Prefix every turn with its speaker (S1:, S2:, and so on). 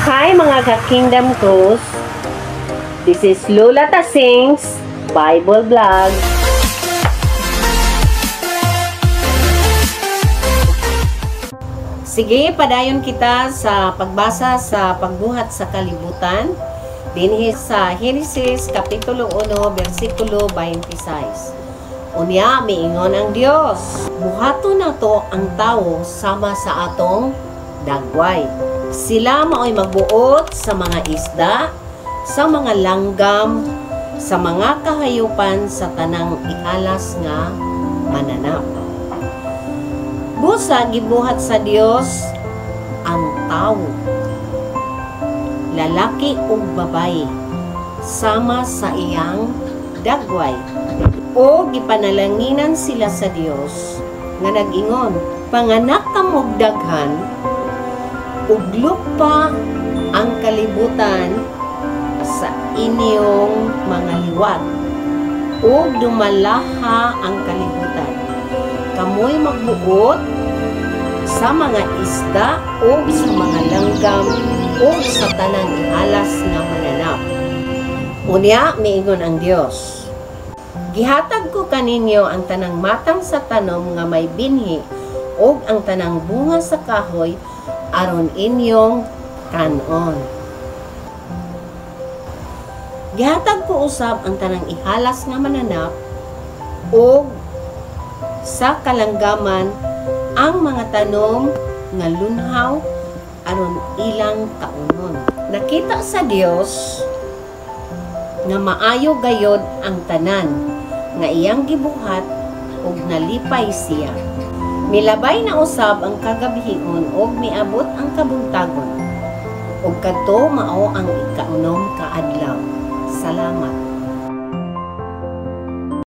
S1: Hi mga ka-Kingdom Cruise. This is Lola Tasing's Bible Vlog. Sige, padayon kita sa pagbasa sa pagbuhat sa kalibutan dinhi sa Genesis Kapitulo 1, versikulo 26. Unya, miingon ang Dios, buhato na to ang tawo sama sa atong dagway. Sila mao'y magbuot sa mga isda, sa mga langgam, sa mga kahayupan sa tanang ihalas nga mananap. Busa gibuhat sa Dios ang tawo, lalaki ug babaye, sama sa iyang dagway. O gipanalanginan sila sa Dios nga nag-ingon, panganak kamog daghan ug lupa ang kalibutan sa inyong mga liwat ug dumalaha ang kalibutan. Kamoy magbuot sa mga isda o sa mga langgam o sa tanang ihalas nga mananap. Unya, miingon ang Dios, gihatag ko kaninyo ang tanang matang sa tanom nga may binhi o ang tanang bunga sa kahoy aron inyong kanon. Gihatag ko usab ang tanang ihalas nga mananap o sa kalanggaman ang mga tanom nga lunhaw aron ilang kaunon. Nakita sa Dios nga maayo gayod ang tanan nga iyang gibuhat ug nalipay siya. Milabay na usab ang kagabihon ug miabot ang kabuntagon. Ug kadto mao ang ikaunom ka adlaw. Salamat.